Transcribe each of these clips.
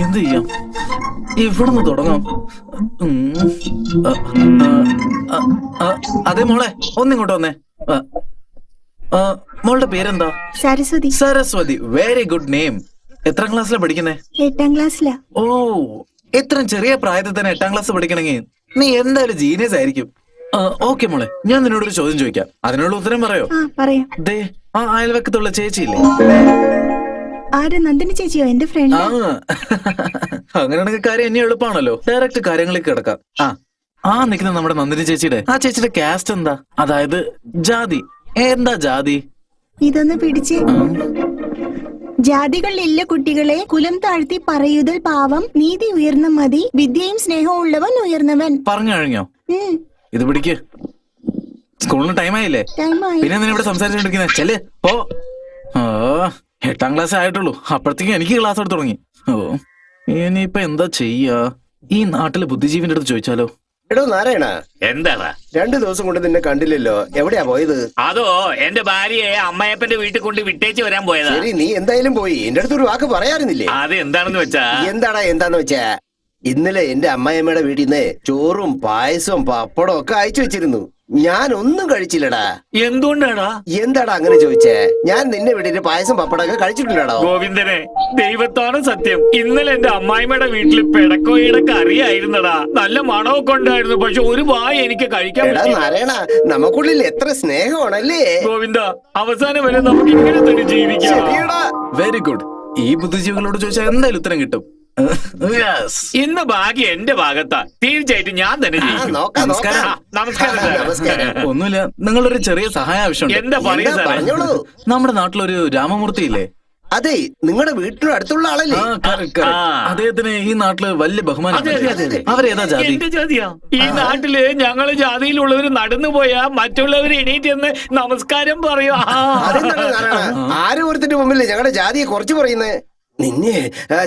എന്ത് ചെയ്യാം? ഇവിടെ നിന്ന് തുടങ്ങാം. അതെ മോളെ, ഒന്നിങ്ങോട്ട് വന്നേ. മോളുടെ പേരെന്താ? Saraswathi. Saraswathi, very good name. എത്രാം ക്ലാസ്സിലാ പഠിക്കുന്നേ? 8ാം ക്ലാസ്സിലാ. ഓ, ഇത്രയും ചെറിയ പ്രായത്തിൽ തന്നെ 8ാം ക്ലാസ് പഠിക്കണമെങ്കിൽ നീ എന്തായാലും ജീനിയസ് ആയിരിക്കും. ഓക്കെ മോളെ, ഞാൻ നിന്നോടൊരു ചോദ്യം ചോദിക്കാം, അതിനുള്ള ഉത്തരം പറയോ? പറയാം. ദേ, ആ അയൽവക്കത്തുള്ള ചേച്ചിയില്ലേ? ആര്? നന്ദിനി ചേച്ചിയോ? എന്റെ ഫ്രണ്ട്. അങ്ങനെയാണെങ്കിൽ കാര്യം എന്നെ എളുപ്പമാണല്ലോ, ഡയറക്റ്റ് കാര്യങ്ങളിലേക്ക് കിടക്കാം. ആ നിൽക്കുന്ന നമ്മുടെ നന്ദിനി ചേച്ചിയുടെ കാസ്റ്റ് എന്താ? അതായത് ജാതി എന്താ? ജാതി ഇതൊന്ന് പിടിച്ച്. ജാതികളില്ല കുട്ടികളെ, കുലം താഴ്ത്തി പറയുതൽ പാവം, നീതി ഉയർന്ന മതി, വിദ്യയും സ്നേഹവും ഉള്ളവൻ ഉയർന്നവൻ. പറഞ്ഞു കഴിഞ്ഞോ? ഇത് പിടിക്ക്. സ്കൂളിന് ടൈം ആയില്ലേ? പിന്നെ എന്തിനാ ഇവിടെ സംസാരിച്ചോണ്ടിരിക്കുന്നേ? ചെല് പോ. 8ാം ക്ലാസ് ആയിട്ടുള്ളൂ, അപ്പോഴത്തേക്കും എനിക്ക് ക്ലാസ് എടുത്ത് തുടങ്ങി. ഇനിയിപ്പൊ എന്താ ചെയ്യാ? ഈ നാട്ടിലെ ബുദ്ധിജീവിന്റെ അടുത്ത് ചോദിച്ചാലോ? എടോ നാരായണ, എന്താടാ 2 ദിവസം കൊണ്ട് നിന്നെ കണ്ടില്ലല്ലോ, എവിടെയാ പോയത്? അതോ എന്റെ ഭാര്യയെ അമ്മയപ്പന്റെ വീട്ടിൽ കൊണ്ട് വിട്ടേച്ച് വരാൻ പോയതാ. ശരി, നീ എന്തായാലും പോയി. എന്റെ അടുത്ത് ഒരു വാക്ക് പറയാറുന്നില്ലേ? അത് എന്താണെന്ന് വെച്ചാ? എന്താന്ന് വെച്ചാ, ഇന്നലെ എന്റെ അമ്മായിയമ്മയുടെ വീട്ടിൽ നിന്ന് ചോറും പായസവും പപ്പടവും ഒക്കെ അയച്ചു വെച്ചിരുന്നു. ഞാൻ ഒന്നും കഴിച്ചില്ലടാ. എന്തുകൊണ്ടാടാ? എന്താടാ അങ്ങനെ ചോദിച്ചേ? ഞാൻ നിന്നെ വീട്ടിൽ പായസം പപ്പടമൊക്കെ കഴിച്ചിട്ടുണ്ടോ? ഗോവിന്ദനെ, ദൈവത്താണ് സത്യം, ഇന്നലെ എന്റെ അമ്മായിമ്മയുടെ വീട്ടിൽ പിടക്കോയുടെ കറിയായിരുന്നടാ. നല്ല മണമൊക്കെ ഉണ്ടായിരുന്നു, പക്ഷെ ഒരു വായ എനിക്ക് കഴിക്കാൻ പറ്റില്ല. നാരായണ, നമുക്കുള്ളിൽ എത്ര സ്നേഹമാണല്ലേ ഗോവിന്ദ. അവസാനം വരെ നമുക്ക് ഇങ്ങനെ തന്നെ ജീവിക്കാം. Very good. ഈ ബുദ്ധിജീവികളോട് ചോദിച്ചാൽ എന്തായാലും ഉത്തരം കിട്ടും. ഇന്ന് ഭാഗ്യം എന്റെ ഭാഗത്താ. തീർച്ചയായിട്ടും ഞാൻ തന്നെ ജയിക്കും. നമസ്കാരം. ഒന്നുമില്ല, നിങ്ങളൊരു ചെറിയ സഹായം ആവശ്യമുണ്ട്. എന്താ പറയുക സാറേ? നമ്മുടെ നാട്ടിലൊരു രാമമൂർത്തി ഇല്ലേ? അതെ, നിങ്ങളുടെ വീട്ടിന് അടുത്തുള്ള ആളല്ലേ? അദ്ദേഹത്തിന് ഈ നാട്ടില് വലിയ ബഹുമാനം. അവരേതാ ജാതി? എന്റെ ജാതിയാ. ഈ നാട്ടില് ഞങ്ങള് ജാതിയിലുള്ളവര് നടന്നു പോയാ മറ്റുള്ളവര് എണീറ്റ് എന്ന് നമസ്കാരം പറയും. ആരും ഒരുത്തിന്റെ മുമ്പിൽ ഞങ്ങളുടെ ജാതിയെ കുറച്ച് പറയുന്നേ. നിന്നെ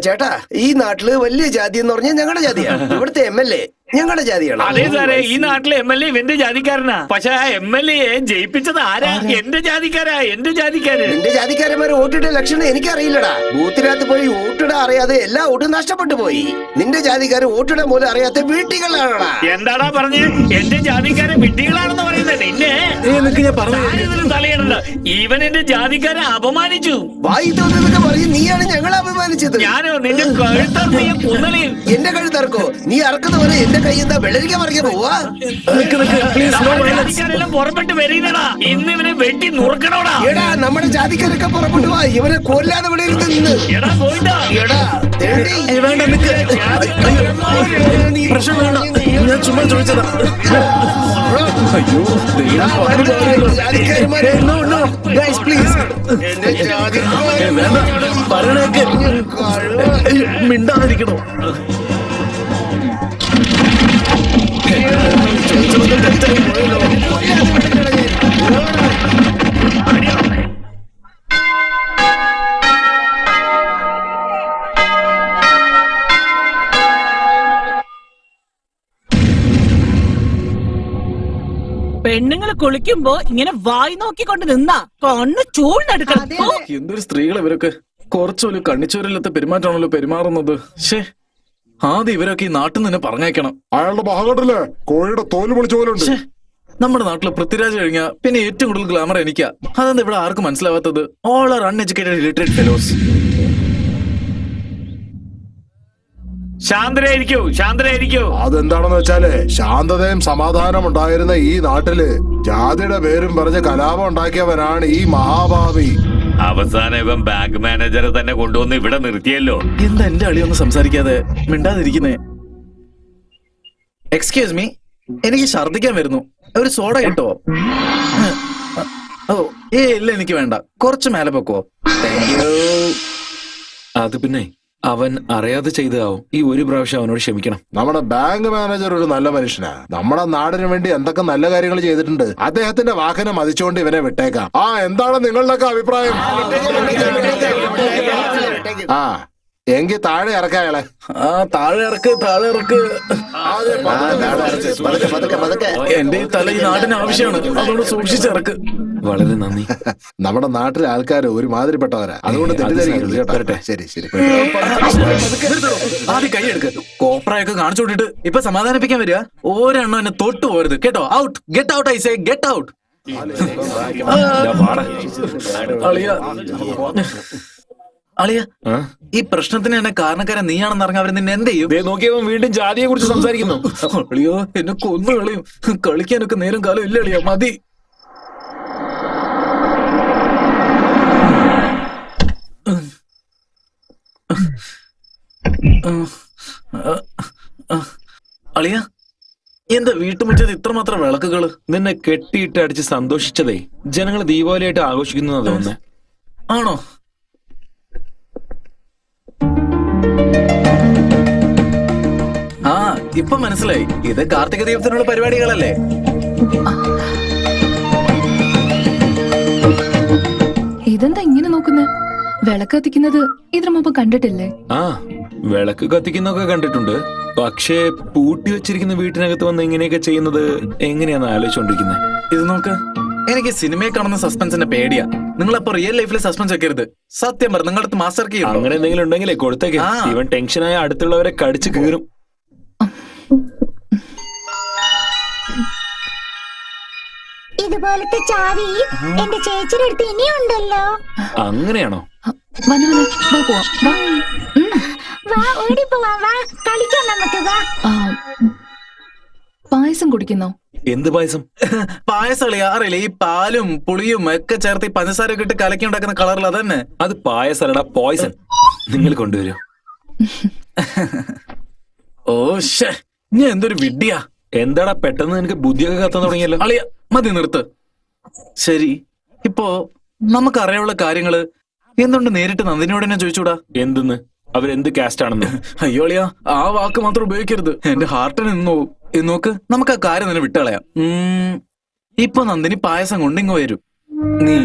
ചേട്ടാ, ഈ നാട്ടില് വലിയ ജാതി എന്ന് പറഞ്ഞാൽ ഞങ്ങളുടെ ജാതിയാണ്. ഇവിടുത്തെ MLA ഞങ്ങളുടെ ജാതിയാണ്. അതെ സാറേ, ഈ നാട്ടിലെ MLA ഇവന്റെ ജാതിക്കാരനാ. പക്ഷെ ആ MLA ജയിപ്പിച്ചത് ആരാ? എന്റെ ജാതിക്കാരാ, എന്റെ ജാതിക്കാര്. എന്റെ ജാതിക്കാരന്മാര് വോട്ടിട്ട ലക്ഷണം എനിക്കറിയില്ലടാ. ബൂത്തിനകത്ത് പോയി വോട്ടിടാൻ അറിയാതെ എല്ലാ വോട്ടും നഷ്ടപ്പെട്ടു പോയി. നിന്റെ ജാതിക്കാര് വോട്ടിടാൻ പോലും അറിയാത്ത വീട്ടികളാണടാ. എന്താടാ പറഞ്ഞ്? എന്റെ ജാതിക്കാരെ വിഡ്ഢികളാണെന്ന് പറയുന്നത് നിന്നെ തലയിടണ്ട. ഇവൻ എന്റെ ജാതിക്കാരെ അപമാനിച്ചു. വായി തോന്നുന്നതൊക്കെ പറയും. നീയാണ് ഞങ്ങളെ അപമാനിച്ചത്. ഞാനോ? നിന്റെ കഴുത്തറയും കുന്നലയും. എന്റെ കഴുത്തറക്കോ? നീ അറക്കുന്നവരെ എന്റെ കൈ എന്താ വെള്ളരിക്ക പറിക്കാൻ പോവാ? ജാതിക്കാരെല്ലാം പുറപ്പെട്ട് വരീനടാ. ഇന്ന് ഇവനെ വെട്ടി നുറുക്കണോടാ. എടാ, നമ്മുടെ ജാതിക്കാരൊക്കെ പുറപ്പെട്ടു പോവാ. ഇവനെ കൊല്ലാതെ ഇവിടെ ഇരുന്ന്. എടാ പോയിട്ടാ. എടാ പ്രശ്നം വേണ്ട, ഞാൻ ചുമ്മാ ചോദിച്ചതാ. അയ്യോ, പറയണേക്ക് മിണ്ടാതിരിക്കണോ? പെണ്ണുങ്ങൾ കുളിക്കുമ്പോ ഇങ്ങനെ വായി നോക്കിക്കൊണ്ട് നിന്നാ കണ്ണ് ചൂഴ്ന്നെടുക്കണം. എന്തൊരു സ്ത്രീകൾ ഇവരൊക്കെ! കുറച്ചൊരു കണ്ണിച്ചോരില്ലാത്ത പെരുമാറ്റാണല്ലോ പെരുമാറുന്നത്. ശേ, ആദ്യം ഇവരൊക്കെ ഈ നാട്ടിൽ നിന്ന് പറഞ്ഞേക്കണം. അയാളുടെ മഹാകട്ടില്ലേ, കോഴിയുടെ തോല് പൊളിച്ച പോലെ ഉണ്ട്. നമ്മുടെ നാട്ടില് പൃഥ്വിരാജ് കഴിഞ്ഞാ പിന്നെ ഏറ്റവും കൂടുതൽ ഗ്ലാമർ എനിക്കാ. അതെന്താ ഇവിടെ ആർക്കും മനസ്സിലാവാത്തത്? All are uneducated illiterate fellows. ശാന്തരായിരിക്കൂ. അതെന്താണെന്ന് വെച്ചാല്, ശാന്തതയും സമാധാനം ഉണ്ടായിരുന്ന ഈ നാട്ടില് ജാതിയുടെ പേരും പറഞ്ഞ് കലാപം ഉണ്ടാക്കിയവനാണ് ഈ മഹാഭാവി. അവസാനം ഇവൻ ബാങ്ക് മാനേജറെ തന്നെ കൊണ്ടുവന്ന് ഇവിടെ നിർത്തിയല്ലോ. എന്താ എന്റെ അളിയൊന്നും സംസാരിക്കാതെ മിണ്ടാതിരിക്കുന്നേ? എക്സ്ക്യൂസ് മീ, എനിക്ക് ഛർദിക്കാൻ വരുന്നു. ഒരു സോഡ കിട്ടുമോ? ഓ ഇല്ല, എനിക്ക് വേണ്ട. കുറച്ച് മേലെ പൊക്കോ. Thank you. അത് പിന്നെ അവൻ അറിയാതെ ചെയ്തതാവും. ഈ ഒരു പ്രാവശ്യം അവനോട് ക്ഷമിക്കണം. നമ്മുടെ ബാങ്ക് മാനേജർ ഒരു നല്ല മനുഷ്യനാ. നമ്മുടെ നാടിന് വേണ്ടി എന്തൊക്കെ നല്ല കാര്യങ്ങൾ ചെയ്തിട്ടുണ്ട്. അദ്ദേഹത്തിന്റെ വാഹനം മതിച്ചുകൊണ്ട് ഇവനെ വിട്ടേക്കാം. എന്താണ് നിങ്ങളുടെയൊക്കെ അഭിപ്രായം? എങ്കിൽ താഴെ ഇറക്കാം അയാളെ. താഴെ ഇറക്ക്. എന്റെ ഈ തല ഈ നാടിന് ആവശ്യമാണ്, അതുകൊണ്ട് സൂക്ഷിച്ചിറക്ക്. വളരെ നന്ദി. നമ്മുടെ നാട്ടിലെ ആൾക്കാർ ഒരുമാതിരിപ്പെട്ടവരാ, അതുകൊണ്ട് തെറ്റിദ്ധരിക്കരുത് കേട്ടോ. വരട്ടെ. ശരി ശരി. ആദ്യം കൈ എടുക്ക്. കോപ്രയൊക്കെ കാണിച്ചു വിട്ടിട്ട് ഇപ്പൊ സമാധാനിപ്പിക്കാൻ വരിക. ഒരെണ്ണം എന്നെ തൊട്ടു പോരുത് കേട്ടോ. Out, get out, I say get out. അളിയ അളിയ, ഈ പ്രശ്നത്തിന് എന്നെ കാരണക്കാരൻ നീയാണെന്ന് അറിഞ്ഞ അവര് നിന്നെ എന്ത് ചെയ്യും? നോക്കിയവൻ വീണ്ടും ജാതിയെ കുറിച്ച് സംസാരിക്കുന്നു. അളിയോ, എന്നെ കൊന്നു കളയും. കളിക്കാനൊക്കെ നേരം കാലം ഇല്ല അളിയ, മതി. അളിയ, എന്താ വീട്ടുമുറ്റത്ത് ഇത്രമാത്രം വിളക്കുകള്? നിന്നെ കെട്ടിയിട്ട് അടിച്ച് സന്തോഷിച്ചതേ ജനങ്ങൾ ദീപാവലിയായിട്ട് ആഘോഷിക്കുന്നു തോന്നുന്നേ. ആണോ? ആ, ഇപ്പൊ മനസ്സിലായി. ഇത് കാർത്തിക ദീപത്തിനുള്ള പരിപാടികളല്ലേ? ഇതെന്താ ഇങ്ങനെ നോക്കുന്നത്? വിളക്ക് കത്തിക്കുന്നത് ഇതിനു മുമ്പ് കണ്ടിട്ടില്ലേ? ആ, വിളക്ക് കത്തിക്കുന്നൊക്കെ കണ്ടിട്ടുണ്ട്. പക്ഷേ പൂട്ടി വെച്ചിരിക്കുന്ന വീട്ടിനകത്ത് വന്ന് ഇങ്ങനെയൊക്കെ ചെയ്യുന്നത് എങ്ങനെയാന്ന് ആലോചിച്ചോണ്ടിരിക്കുന്നത്. ഇത് നോക്ക്, എനിക്ക് സിനിമയെ കാണുന്ന സസ്പെൻസിന്റെ പേടിയാ. നിങ്ങളപ്പോ റിയൽ ലൈഫിൽ സസ്പെൻസ് വെക്കരുത്. സത്യം പറ, നിങ്ങളുടെ അടുത്ത് മാസ്റ്റർ കീ ഉണ്ടോ? അങ്ങനെ എന്തെങ്കിലും ഉണ്ടെങ്കിലേ കൊടുത്തേക്ക്. ഇവൻ ടെൻഷനായ അടുത്തുള്ളവരെ കടിച്ചു കീറും. ഇതുപോലത്തെ ചാവി എന്റെ ചേച്ചിയുടെ അടുത്ത് ഇനിയുണ്ടല്ലോ. അങ്ങനെയാണോ? വന്നു വന്നു, വാ പോവാം, വാ. വാ, ഓടി പോവാ, വാ കളിക്കാം നമുക്ക്, വാ. ആ, പായസം കുടിക്കുന്നോ? എന്ത് പായസം? പായസം അളിയാ, അറിയില്ല, ഈ പാലും പുളിയും ഒക്കെ ചേർത്ത് ഈ പഞ്ചസാരയൊക്കെ ഇട്ട് കലക്കി ഉണ്ടാക്കുന്ന കളറിൽ അതന്നെ. അത് പായസമല്ലടാ, പോയ്സൺ. നിങ്ങൾ കൊണ്ടുവരൂ. ഓ ഷേ, ഞാൻ എന്തൊരു വിഡ്ഢിയാ. എന്താടാ പെട്ടെന്ന് നിനക്ക് ബുദ്ധിയൊക്കെ കത്താൻ തുടങ്ങിയല്ലോ? അളിയ, മതി, നിർത്ത്. ശരി, ഇപ്പോ നമുക്കറിയാനുള്ള കാര്യങ്ങള് എന്തുകൊണ്ട് നേരിട്ട് നന്ദിനിയോട് തന്നെ ചോദിച്ചൂടാ? എന്തെന്ന്? അവരെന്ത് കാസ്റ്റ് ആണെന്ന്? അയ്യോ അളിയ, ആ വാക്ക് മാത്രം ഉപയോഗിക്കരുത്. എന്റെ ഹാർട്ടിന് നോക്ക്, നമുക്ക് ആ കാര്യം തന്നെ വിട്ടുകളയാം. ഇപ്പൊ നന്ദിനി പായസം കൊണ്ടിങ്ങ് വരും. നീ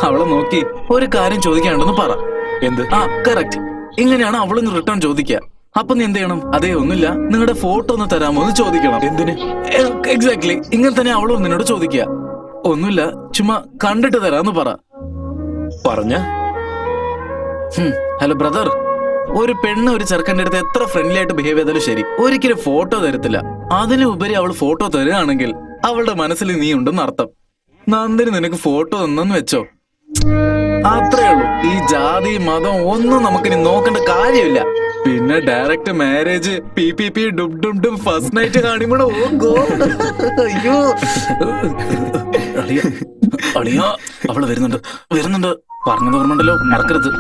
അവളെ നോക്കി ഒരു കാര്യം ചോദിക്കാണ്ടെന്ന് പറ. എന്ത്? ആ, കറക്റ്റ്. ഇങ്ങനെയാണ് അവളൊന്ന് റിട്ടേൺ ചോദിക്കുക. അപ്പൊ നീ എന്ത് ചെയ്യണം? അതേ, ഒന്നുമില്ല, നിങ്ങളുടെ ഫോട്ടോ ഒന്ന് തരാമോ എന്ന് ചോദിക്കണം. എന്തിന്? എക്സാക്ട്ലി ഇങ്ങനെ തന്നെ അവളും നിന്നോട് ചോദിക്കുക. ഒന്നുമില്ല, ചുമ്മാ കണ്ടിട്ട് തരാന്ന് പറ. പറഞ്ഞ ഹലോ ബ്രദർ, ഒരു പെണ്ണ് ഒരു ചെറുക്കൻ്റെ അടുത്ത് എത്ര ഫ്രണ്ട്ലി ആയിട്ട് ബിഹേവ് ചെയ്താലും ശരി, ഒരിക്കലും ഫോട്ടോ തരത്തില്ല. അതിനുപരി അവൾ ഫോട്ടോ തരുകയാണെങ്കിൽ അവളുടെ മനസ്സിൽ നീ ഉണ്ടെന്ന് അർത്ഥം. നന്ദിനി നിനക്ക് ഫോട്ടോ തന്നെന്ന് വെച്ചോ, അത്രേ ഉള്ളൂ. ഈ ജാതി മതം ഒന്നും നമുക്കിനി നോക്കേണ്ട കാര്യമില്ല. പിന്നെ ഡയറക്റ്റ് മാരേജ്, പി ഡും ഫസ്റ്റ് നൈറ്റ് കാണിമ്പോഴോ, ഓ ഗോഡ്, അയ്യോ. അളിയ, അവള് വരുന്നുണ്ട്, പറഞ്ഞത് ഓർമ്മണ്ടല്ലോ, മറക്കരുത്.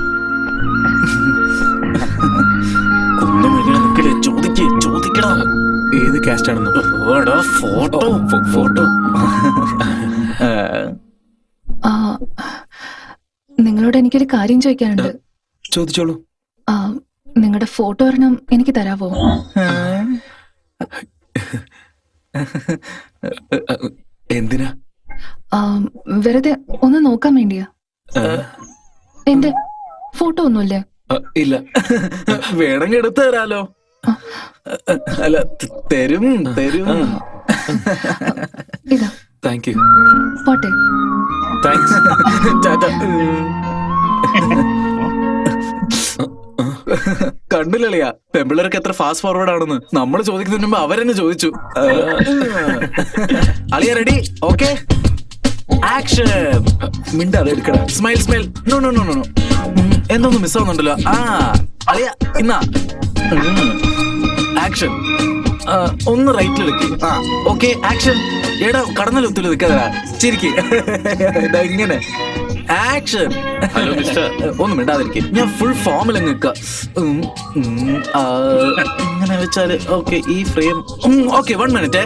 ചോദിക്കടാ, ഏത് കാസ്റ്റ് ആണെന്ന്? ഫോട്ടോ. നിങ്ങളോട് എനിക്കൊരു കാര്യം ചോദിക്കാനുണ്ട്. ചോദിച്ചോളൂ. നിങ്ങളുടെ ഫോട്ടോ ഒരെണ്ണം എനിക്ക് തരാവോ? എന്തിനാ? വെറുതെ ഒന്ന് നോക്കാൻ വേണ്ടിയാ. എന്റെ ഫോട്ടോ ഒന്നുമില്ലേ? ഇല്ല. വേണമെങ്കിൽ എടുത്തു തരാലോ. അല്ല, തരും. ഇതാ. Thank you. പോട്ടെ. താങ്ക്സ്. കണ്ടില്ലളിയാ, പെമ്പിള്ളേർക്ക് എത്ര ഫാസ്റ്റ് ഫോർവേഡ് ആണെന്ന്. നമ്മൾ ചോദിക്കുന്നതിന് മുമ്പ് അവരെന്നെ ചോദിച്ചു. അളിയ റെഡി? Okay, action. മിണ്ടാതെ എടുക്കടാ. സ്മൈൽ. നോ. എന്തൊന്നും മിസ് ആവുന്നുണ്ടല്ലോ. അളിയ ഇന്നാ ആക്ഷൻ. ഒന്ന് റൈറ്റിലെടുക്ക്. Okay, action. എടാ, കടന്നലൊത്തില് നിൽക്കാതാ, ചിരിക്ക്. ഇങ്ങനെ ആക്ഷൻ. Hello mister. ഒന്നും മിണ്ടാതിരിക്കും, ഞാൻ ഫുൾ ഫോമിൽ നിൽക്ക. ഇങ്ങനെ വെച്ചാല് ഓക്കെ, ഈ ഫ്രെയിം. Okay, 1 minute.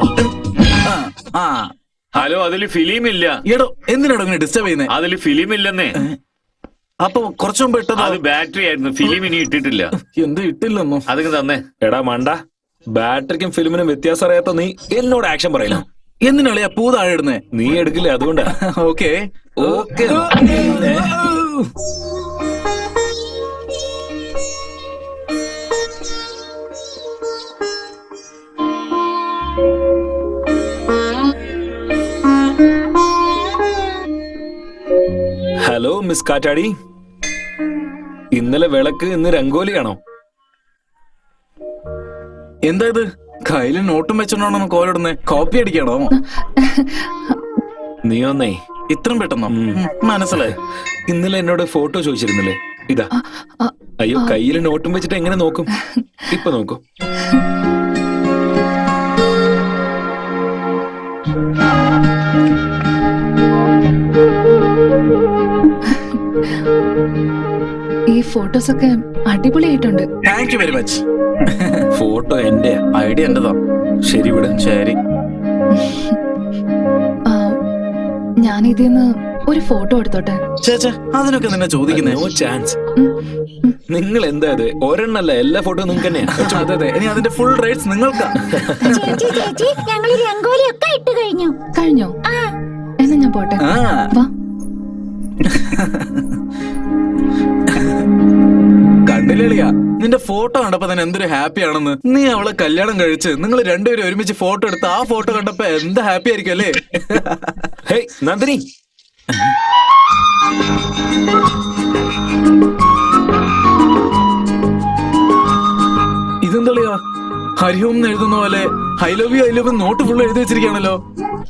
ഹലോ, അതില് ഫിലിം ഇല്ല. എടോ, എന്തിനാടോ ഇങ്ങനെ ഡിസ്റ്റർബ് ചെയ്യുന്നേ? അതില് ഫിലിം ഇല്ലെന്നേ. അപ്പൊ കുറച്ചു മുമ്പ് ഇട്ടത് അത് ബാറ്ററി ആയിരുന്നു, ഫിലിം ഇനി ഇട്ടിട്ടില്ല. എന്ത് ഇട്ടില്ലെന്നോ? അതൊക്കെ തന്നെ. എടാ മണ്ട, ബാറ്ററിക്കും ഫിലിമിനും വ്യത്യാസം അറിയാത്ത നീ എന്നോട് ആക്ഷൻ പറയില്ല. എന്തിനാളിയാ പൂ താഴെ ഇടുന്നേ? നീ എടുക്കില്ല, അതുകൊണ്ടാ. ഓക്കെ. മിസ് കാറ്റാടി. ഇന്നലെ വിളക്ക് ഇന്ന് രംഗോലിയാണോ? എന്താ ഇത് കയ്യില് നോട്ടും വെച്ചോണ്ടാണോ കോലിടുന്നേ? കോപ്പി അടിക്കണോ? നീ ഒന്നേ ഇത്രയും പെട്ടെന്നോ? മനസ്സിലായി. ഇന്നലെ എന്നോട് ഫോട്ടോ ചോദിച്ചിരുന്നില്ലേ? ഇതാ. അയ്യോ, കയ്യിൽ നോട്ടും വെച്ചിട്ട് എങ്ങനെ നോക്കും? ഇപ്പൊ നോക്കൂ. ഈ ഫോട്ടോസ് ഒക്കെ അടിപൊളിയായിട്ടുണ്ട്. Thank you very much. Photo എന്റെ ഐഡിയ എന്റെതാ. ശരി വിട്. ശരി. ആ, ഞാൻ ഇതിന്ന് ഒരു ഫോട്ടോ എടുത്തോട്ടെ? ചേച്ചേ അതിനൊക്കെ നിന്നെ ചോദിക്കുന്നേ. No chance. നിങ്ങൾ എന്താ അത്? ഒരെണ്ണല്ല, എല്ലാ ഫോട്ടോ നിങ്ങൾക്ക് തന്നെയാ. അതെ അതെ, ഇനി അതിന്റെ ഫുൾ റൈറ്റ്സ് നിങ്ങൾക്കാ. ചേച്ചി ചേച്ചി ഞങ്ങൾ രംഗോലി ഒക്കെ ഇട്ട് കഴിഞ്ഞു. കഴിഞ്ഞോ? എന്നാ ഞാൻ പോട്ടെ. ആ വാ. കണ്ടില്ലേളിയാ, നിന്റെ ഫോട്ടോ കണ്ടപ്പോ തന്നെ എന്തൊരു ഹാപ്പി ആണെന്ന്. നീ അവളെ കല്യാണം കഴിച്ച് നിങ്ങൾ രണ്ടുപേരും ഒരുമിച്ച് ഫോട്ടോ എടുത്ത് ആ ഫോട്ടോ കണ്ടപ്പോ എന്താ ഹാപ്പി ആയിരിക്കും അല്ലേ? ഹേയ് നന്ദിനി, ഇതെന്തളിയാ ഹരിഹോം എന്ന് എഴുതുന്ന പോലെ I love you note full എഴുതി വെച്ചിരിക്കുകയാണല്ലോ.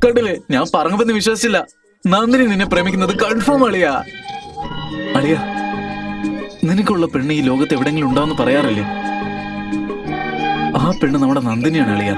കണ്ടില്ലേ, ഞാൻ പറഞ്ഞപ്പോ നീ വിശ്വസിച്ചില്ല. നന്ദിനി നിന്നെ പ്രേമിക്കുന്നത് കൺഫേം അളിയാ. അളിയാ, നിനക്കുള്ള പെണ്ണ് ഈ ലോകത്ത് എവിടെങ്കിലും ഉണ്ടാവെന്ന് പറയാറില്ലേ? ആ പെണ്ണ് നമ്മുടെ നന്ദിനിയാണ് അളിയാ.